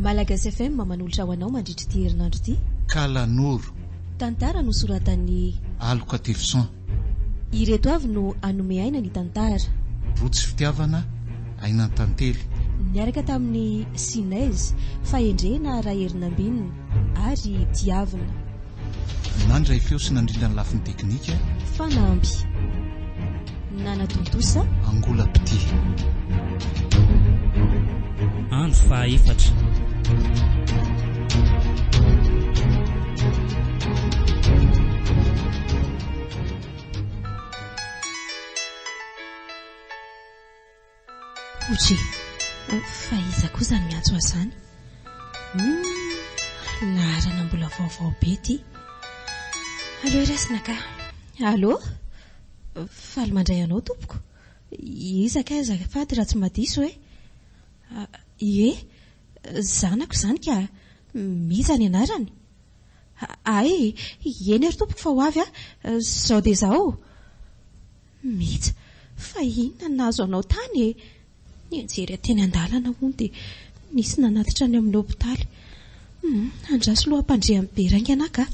Malagasy FM manolotra ho anao mandritra ity herinandro ity. Kalanoro. Tantara no soratan'ny Aloka Tefson. Ireto avy no anome aina ny tantara. Rotsy fitiavana aina tantely. Niaraka tamin'ny Sinez, fahendrena raha herinambinina ary diavina. Nandray feo sy nandrindra ny lafin'ny teknika. Fanampy. Nanatontosa. Angola Piti. Andro fahaefatra. Ohatry, fa iza kosa ny miantso azany. Naharana mbola vaovao be ty. Allo resina ka. Allo? Faly mandray anao tompoko. Iza ka azafady raha tsy madiso hoe. Ie, zanako izany ka miza ny anarany. Ay, eny ery tompoko fa ho avy zao dia zao. Mihitsy, fa inona nahazo anao tany e? Nianjery teny an-dalana hono dia nisy nanatitra any amin'ny hopitaly. Andraso loham-pandriany be raingana ka.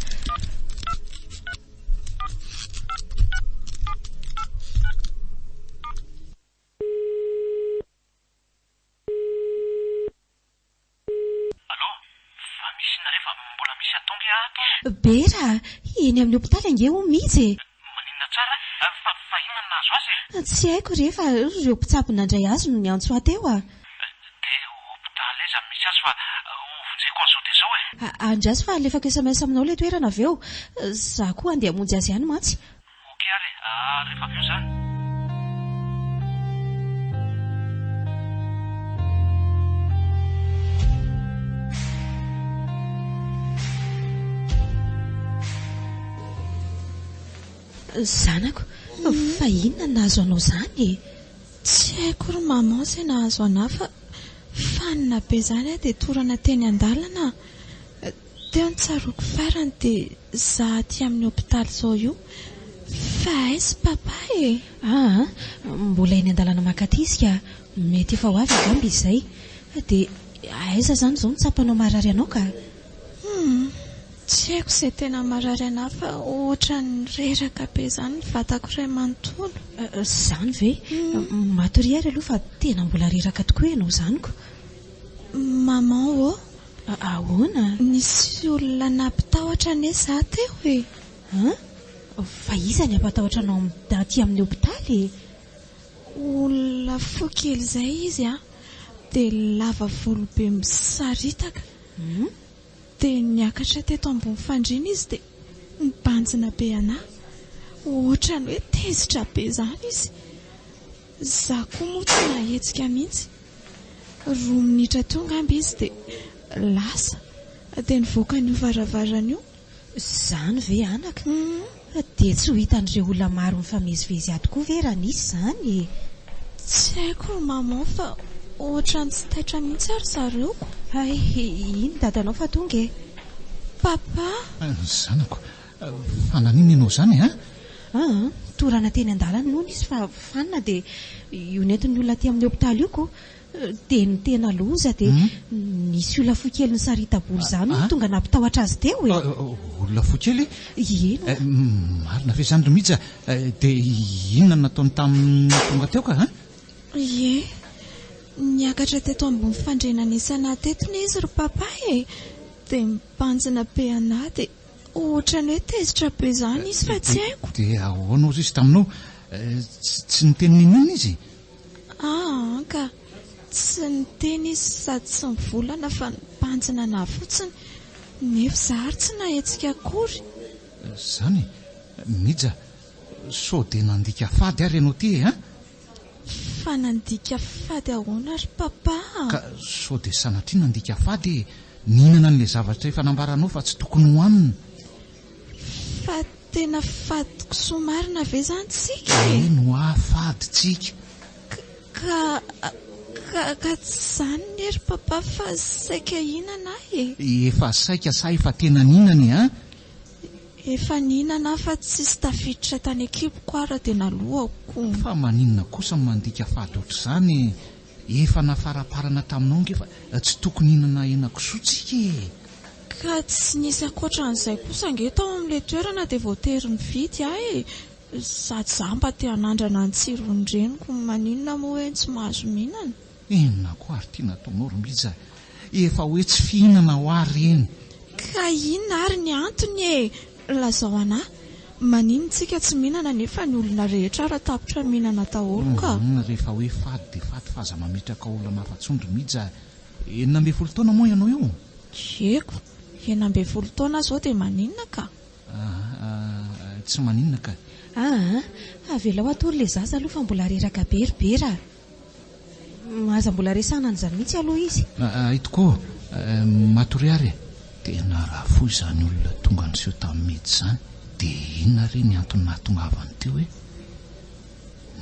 Bera, eny amin'ny hopitaly ange ho mihitsy e. Maninona tsara, fa inona nahazo azy e? Tsy haiko rehefa ireo mpitsabo nandray azy no niantso ateo a. Dia hopitaly aiza misy azy fa vonjeko an'izao dia izao e. Andraso fa alefako SMS aminao ilay toerana avy eo. Za koa andeha hamonjy azy ihany mantsy. Okey ary, rehefa avy eo izany. Zanako, fa inona nahazo anao izany e? Tsy haiko ry maman izay nahazo anahy fa fanina be izany dia torana teny an-dalana. Teo nitsaroako farany dia za aty amin'ny hopitaly izao io. Fa aizy papa e? Mbola eny an-dalana makatizika. Mety efa ho avy angamba izay. Dia aiza izany izao nitsapanao marary anao ka? Tsy haiko izay tena marary anahy fa ohatra ny reraka be izany vatako iray manontolo. Izany ve? Matoriary aloha fa tena mbola reraka tokoa ianao zaniko. Maman o? Ahoana? Nisy olona nampitahotra anie za teo e. Fa iza ny ampatahotra anao aty amin'ny hopitaly e? Olona fohy kely izay izy dia lava volo be misaritaka. Dia niakatra teto ambony fandriana izy dia nibanjina be anahy. Ohatra ny hoe tezitra be izany izy. Za koa moa tsy nahetsika mihitsy. 2 minitra teo ngamba izy dia lasa. Dia nivoaka n'io varavarana io. Izany ve anaka? Dia tsy ho hitan'ireo olona maro mifamezivezy ato koa ve raha nisy izany? Tsy haiko maman fa ohatra ny tsy taitra mihitsy ary zareo. Ino dadanao fa tonga e? Papa? Zanako, fa nanino ianao izany torana teny an-dalana noho izy fa fanina dia io nentin'ny olona aty amin'ny hopitaly io koa. Dia ny tena loza dia nisy olona fohy kely ny saritaboly izany tonga nampitahotra azy teo e. Olona fohy kely? Ino? Marina ve izany Romija? Dia inona nataony tamin'ny tonga teo ka? Ie, niakatra teto ambony fandrenana isana tetony izy ry papa e. Dia mibanjina be anahy dia ohatra ny hoe tezitra be izany izy fa tsy haiko. Dia ahoana ozy izy taminao? Tsy niteny ninona izy? Ka tsy niteny izy sady tsy nivolana fa nibanjina anahy fotsiny. Nefa za ary tsy nahetsika akory. Izany, Mija, sao dia nandika fady ary ianao ty Fa nandika fady ahoana ry papa? Ka sao dia sanatria nandika fady nihinana n'ilay zavatra efa nambaranao fa tsy tokony hohanina. Fa tena fady kisoa marina ve izany tsika? No afady tsika. Ka tsy izany nery papa fa saika hihinana e. Efa saika sa efa tena nihinana Efa nihinana fa tsisy tafiditra tany ekipoko ara dia nalohako. Fa maninona kosa mandika fady ohatr'izany? efa nafaraparana taminao nge fa tsy tokony inana henakisotsika ka tsy nisy akoatran'izay kosa nge tao amin'ilay toerana dia voatery mividy ahy sady za mba te hanandrana ny tsiron'reniko maninona moa hoe tsy mahazo mihinana enona ko ary tia nataonao Romija efa hoe tsy fihinana ho ary eny ka inona ary ny antony lazao anahy maninontsika tsy mihinana nefa ny olona rehetra ara tapitra mihinana daholo ka rehefa hoe fady dia fady fa aza mametraka olona mafatsony Romija 12 taona moa ianao io eko 12 taona zao dia maninona ka tsy maninona ka avela ho atory le zaza aloha fa mbola reraka beribera aza mbola resana an'izany mihitsy aloha izy itoko matory ary tena raha foy izany olona tonga nyseho tamin'ny mety izany dia inona re ny antony nahatongavany teo hoe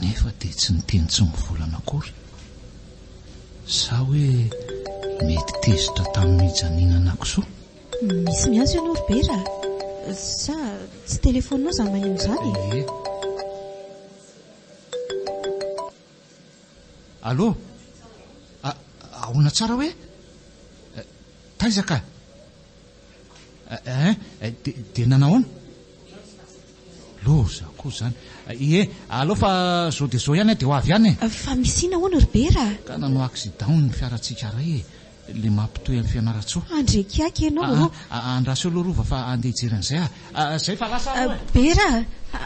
nefa dia tsy niteny tsy mivolana akory sa hoe mety tezitra tamin'ny hijanina kisoa misy mianso ianao Robera sa tsy telefoninao izany maneho izany allo ahoana tsara hoe taizaka dia nanahoana loza koa izany allo fa zao dia zao ihany dia ho avy ihany fa misina hoana Robera ka nanao accident ny fiaratsika ray le mampitoy amin'ny fianaratsoa andrekiaky ianao andraso aloha rova fa andeha hijeran'izay zay fa lasa Bera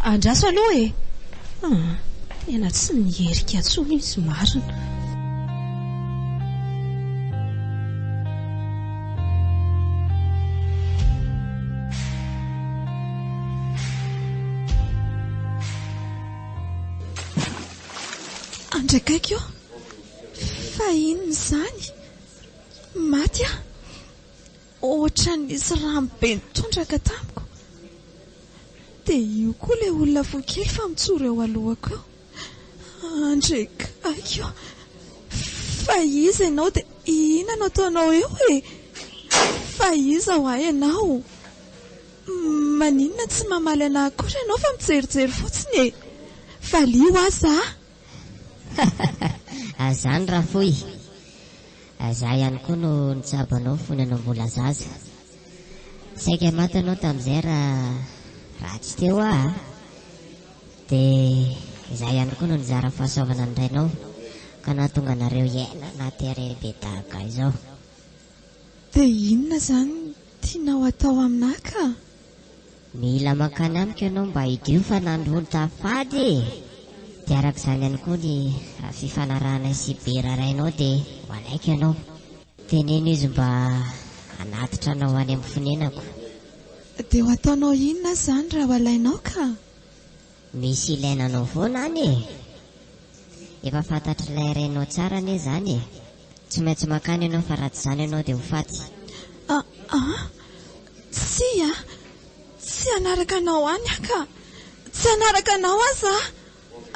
andraso aloha tena tsy niherika tsoa izy marina andrakaiko eo fa inona izany maty ohatra nisy rambe nitondraka tamiko dia io koa ilay olona voakely fa mitsoro eo alohako eo andrekaiko fa iza ianao dia inona no ataonao eo fa iza ho ahy ianao maninona tsy mamaly anahy kosa ianao fa mijerijery fotsiny fa lio aza azany raha foy za ihany koa no nitsabanao fony anao mbola zaza saika maty anao tamin'izay raha tsy teo dia za ihany koa no nizara fahasoavana ny rainao ka nahatonga anareo iaina naterebe tahaka izao dia inona izany tianao atao aminah ka mila makany amiko ianao mba hidio fa nandrony tafady dia araka izany ihany koa ny fifanarahanay sy Bera rainao dia ho alaiko ianao teneno izy mba anatitra anao any amin'ny fonenako dia ho ataonao inona izany raha ho alainao ka misy ilainanao foana any efa fantatry ilay rainao tsara anie izany tsy maintsy makany ianao fa raha tsy izany ianao dia ho faty tsy anaraka anao any ka tsy anaraka anao aza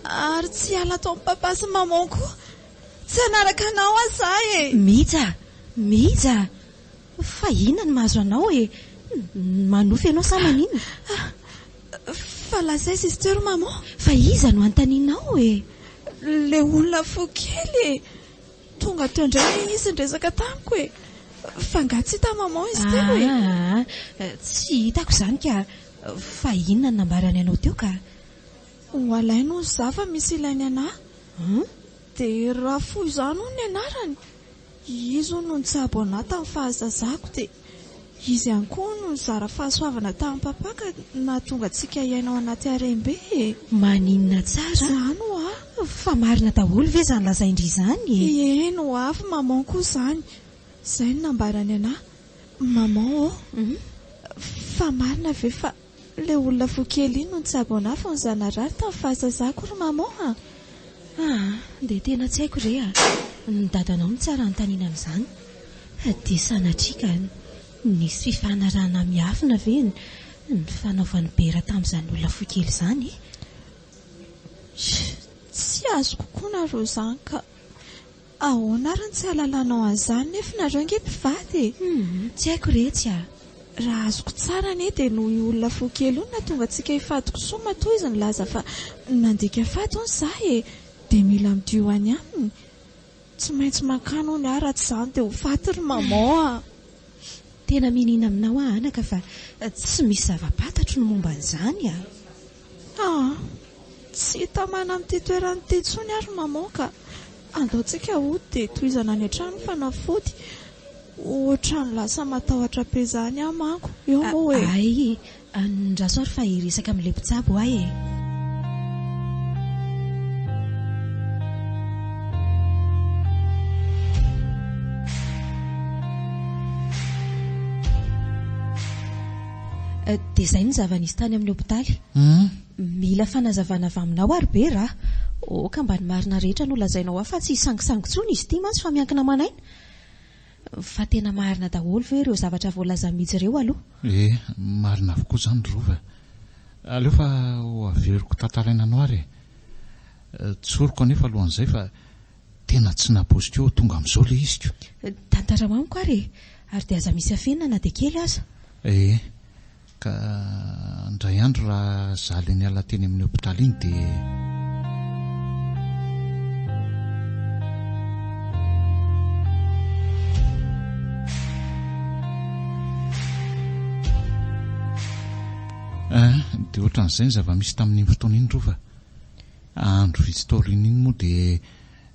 ary tsy ala tao amin'ny papa sy maman koa tsy anaraka anao aza mija fa inona ny mahazo anao manofy ianao sa maninona fa lazay sister maman fa iza no antaninao le olona fokely tonga teo indray izy nresaka tamiko fa nga tsy hita maman izy teo tsy hitako izany ka fa inona ny nambarany anao teo ka ho alaino za fa misy ilainy anahy dia raha foy izany ho ny anarany izy no nitsabo anahy tamin'ny fahazazako dia izy ihany koa no nizara fahasoavana tamin'ny papa ka nahatonga antsika iainao anaty harembe maninona tsara izany fa marina daholo ve izany lazaindry izany eno fa maman koa izany izay no nambarany anahy maman fa marina ve fa ilay olona voakely iny no nitsabo anahy fa nizanarary tamin'ny fahazazako ry maman dia tena tsy haiko re ny dadanao ny tsara nytanina amin'izany dia sanatrika nisy fifanarahana miafina ve ny fanaovan'ny Bera tamin'izany olona voakely izany tsy azo kokoa nareo izany ka ahoana ary ny tsy alalanao an'izany nefa nareo nge mpivady tsy haiko retsy raha azoko tsara anie dia noho i olona voakely io natonga antsika hifadiko soa matoa izy nilaza fa nandika fady ony za dia mila midio any aminy tsy maintsy makano ny aratsy izany dia ho faty ry maman. Tena minina aminao anaka fa tsy misy zava-patatro no momba an'izany tsy hita mana amin'ity toerana ity intsony ary maman ka andaontsika hody dia tohizana any an-trano fanafody ohatrany lasa matahotra be izany manko eo moa hoe ay ndraso ary fa hiresaka amin'ilay mpitsabo ahy dia izay ny zava-nisy tany amin'ny hopitaly. Mila fanazavana avy aminao ary be raha ka mba ny marina rehetra no lazainao afa tsy hisangisangy tsony izy ity mantsy fa miankina manaina fa tena marina daholo ve ireo zavatra voalaza mihitsy ireo aloha. Marina avokoa izany rova. Aleo fa ho averiko tantaraina anao ary tsoriko anefa alohan'izay fa tena tsy napozy teo tonga amin'izao ilay izy ko. Tantara mamiko ary dia aza misy afenina na dia kely aza. Ka ndray andro raha zaly ny ala teny amin'ny hopitaly iny dia ohatran'izay ny zava-misy tamin'iny fotoana iny rova. Andro vitsitaorina iny moa dia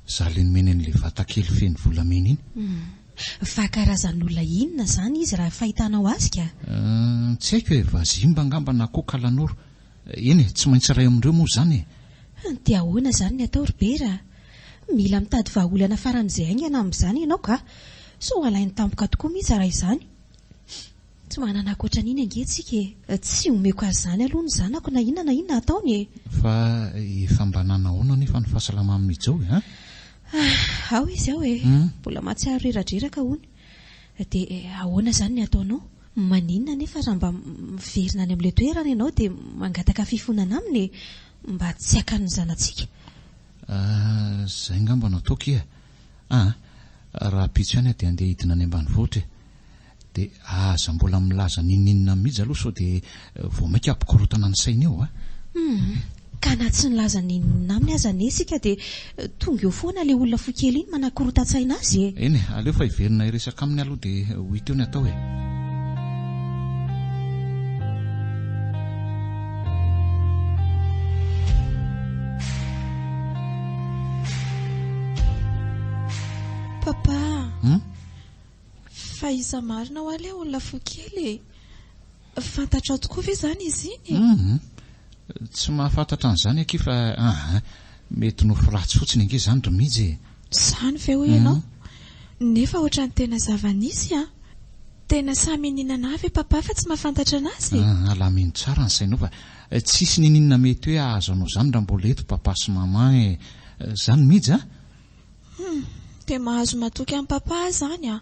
zaly nomeny an'ilay vatakely feno volamena iny. Fa karazan'olona inona izany izy raha fahitanao azy ka? Tsy haiko hoe vazimba angamba na koa kalanoro. Eny tsy maintsy ray amin'ireo moa izany. Dia ahoana izany ny atao ry be raha mila mitady vahaolana faran'izay aingana amin'izany ianao ka so alainy tampoka tokoa mihitsy raha izany. Tsy manana ankoatran'iny angentsika tsy omeko azy izany aloha ny zanako na inona ataony fa efa mba nanahoana nefa ny fahasalamana mijao ao izy aho mbola mahatsiaro reradreraka hony dia ahoana izany ny ataonao maninona nefa raha mba miverina any amin'ilay toerana ianao dia mangataka fifonana aminy mba tsy hakan'ny zanantsika. Izay ngamba nataoko raha pitso ihany dia andeha hidina any ambanivohitra dia aza mbola milaza ninninina mihitsy aloha sao dia vao maika ampikorotana ny saina eo ka na tsy nilaza ninninina aminy aza nesika dia tonga eo foana ilay olona fokely iny manakorota-tsaina azy eny aleo fa hiverina iresaka aminy aloha dia ho hita eo ny atao papa fa iza marina ho alay olona fokely fantatrao tokoa ve izany izy iny? Tsy mahafantatra an'izany aky fa mety nofo ratsy fotsiny ange izany ry mihitsy izany ve hoe ianao nefa ohatrany tena zava-nisy tena samy ninana avy papa fa tsy mahafantatra anazy. Alamino tsara ny sainao fa tsisy ninina mety hoe ahazo anao izany raha mbola eto papa sy mama izany mihitsy dia mahazo matoky amin'ny papa izany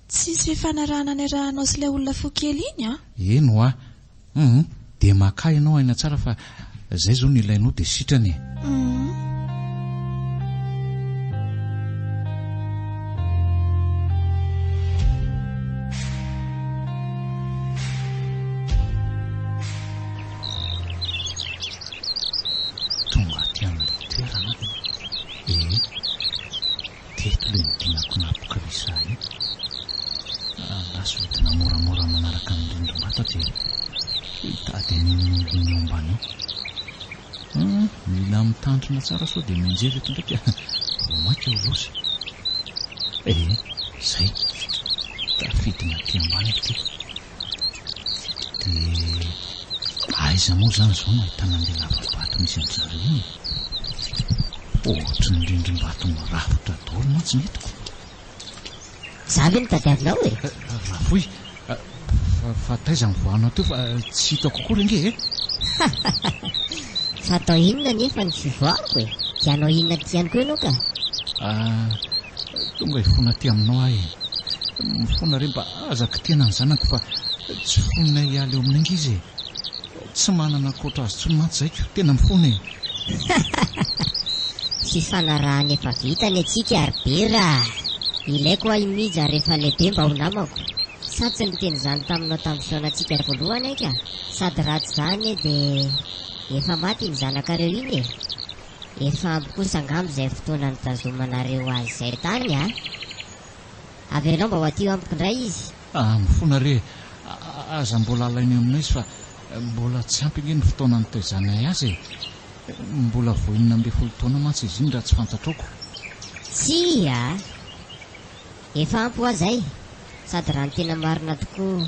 tsisy fifanarahana ny arahanao sy ilay olona fokely iny eno dia maka ianao aina tsara fa izay zao ny ilainao dia sitrany tonga aty amin'ilay toerana teto ilay midinako napoka izay laso entina moramora manaraka ny rindrim-bata dia hitady nininy eo ambany eo mila mitandrina tsara sao dia mianjery eto ndraika vao maika ho losa izay tafidina aty ambany aty dia aiza moa izany izao no ahitana an'ilay lavabato misy amin'izareo iny ohatry ny rindrim-bato mirafitra daholo mantsy ny hitako. Zavy ny tadiavinao rafoy fa taiza mivoanao teo fa tsy hitako akory ange fa atao inona nefa ny fivoako tianao inona tiany koa ianao ka tonga hifona ty aminao ahy mifona re mba azaka tena ny zanako fa tsy fonina hiala eo amin'ny angizy tsy manana koatra azy tsony mantsy zaiko tena mifona fifanarahana efa vitany atsika ary be raha ilaiko ahy mija rehefa lehibe mba ho namako satsy ny teny izany taminao tamin'ny fiaonantsika voalohany aika sady ratsy izany dia efa maty ny zanakareo iny efa ampy kosa angambo izay fotoana nitazomanareo azy izay tany a. Avy anao mba ho aty ampiko indray izy. Mifona re aza mbola alainy aminay izy fa mbola tsy ampy iny ny fotoana nitaizanay azy e. Mbola voinina 12 taona mantsy izy iny raha tsy fantatroko. Tsia efa ampy ho azay sady raha ny tena marina tokoa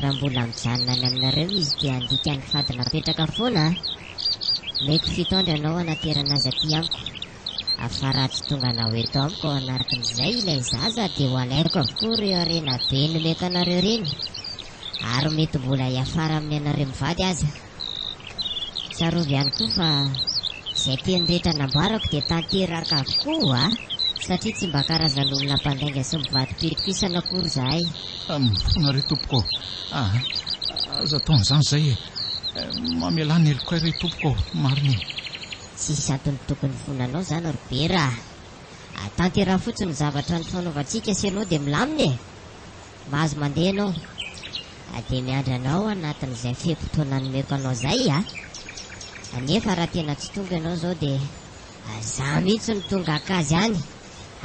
raha mbola mijanona any aminareo izy dia andika ny fady napetraka foana. Mety 7 andro ianao anaterana azy aty amiko. Afara tsy tonga anao eto amiko ao anatin'izay ilay zaza dia ho alaiko avokoa reo arena be nomeko anareo reny, ary mety mbola hiafara amin'ny anareo mivady aza. Tsarovy ihany koa fa izay teny rehetra nambarako dia tanteraka avokoa satria tsy mba karazan'olona mpandainga sy mivady pirikisana akory zahay. Mifona re tompoko. Aza taon'izany izay e. Mamelany eloko re tompoko, mariny. Tsisy antony tokony fonanao zany Robera. Tantera fotsiny ny zavatra ny fanaovantsika sy ianao dia milamina e. Mahazo mandeha ianao. Dia miandry anao anatin'izay feim-potoana nomeko anao izay Anefa raha tena tsy tonga ianao izao dia za mihitsy ny tonga akazy any,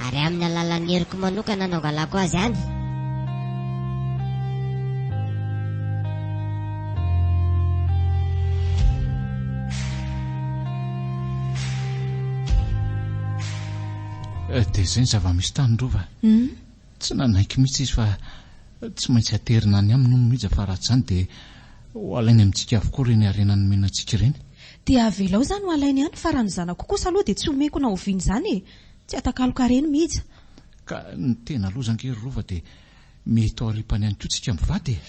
ary amin'ny alalan'ny heriko manokana nangalako azy any. Dia izay ny zava-misy tany rova. Tsy nanaiky mihitsy izy fa tsy maintsy aterina any aminy no mihitsy fa raha tsy izany dia ho alainy amintsika avokoa reny arena nomenantsika reny. Dia avelao izany ho alainy ihany fa raha ny zanako kosa aloha dia tsy omeko na oviany izany e. Tsy atakaloka reny mihitsy. Ka ny tena lozangery rova dia mety ao aripany ihany koa tsika mivady e.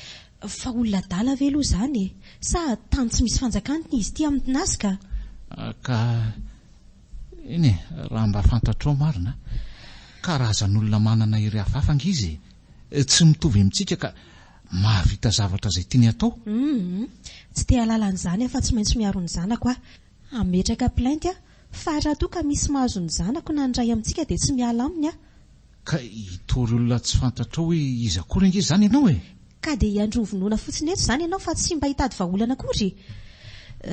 Fa olona dala ve aloha izany e? Sa tany tsy misy fanjakantiny izy ity amin'ny tinasika? Ka iny raha mba fantatrao marina, karazan'olona manana iry hafafanga izy, tsy mitovy amintsika ka mahavita zavatra izay tiany atao. Tsy te halalan'izany fa tsy maintsy miaro ny zanako ametraka plainte fa raha toa ka misy mahazo ny zanako na ndray amintsika dia tsy miala aminy Ka hitory olona tsy fantatrao hoe izy akory ange izany ianao e. Ka dia hiandrovonoana fotsiny eto izany ianao fa tsy mba hitady vahaolana akory.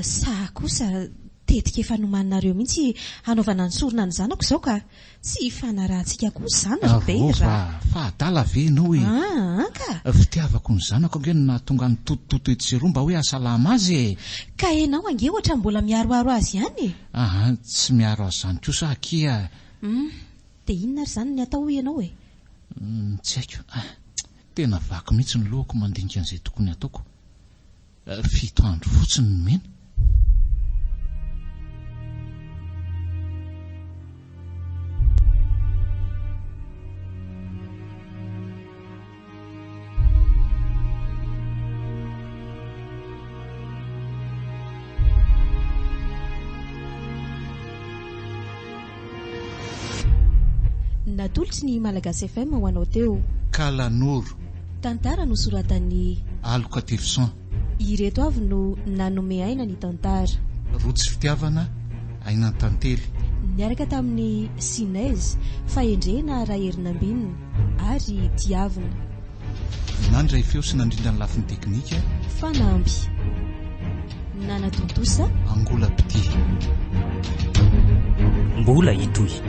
Sa kosa tetika efa nomaninareo mihitsy hanaovana ny sorona ny zanako izao ka tsy fanarahantsika koa izany Robera. Fa adala ve ianao e? Ka fitiavako ny zanako ange no nahatonga ny totototo ety sy roa mba hoe asalama azy e. Ka ianao ange ohatra mbola miaroaro azy ihany e? Tsy miaro azy izany kosa akia. Dia inona ary izany ny atao ianao e? Tsy haiko. Tena vaky mihitsy ny lohako mandinika an'izay tokony ataoko. 7 andro fotsiny no mena. Natolotsy ny Malagasy FM ho anao teo Kalanoro. Tantara no soratan'ny Aloka Tifson. Ireto avy no nanome aina ny tantara. Rotsy fitiavana aina tantely. Niaraka tamin'ny Sinez, fahendrena Raherinambinina ary Diavina. Nandray feo sy nandrindra ny lafiny teknika Fanamby Nanatontosa Angola Piti. Mbola hitohy.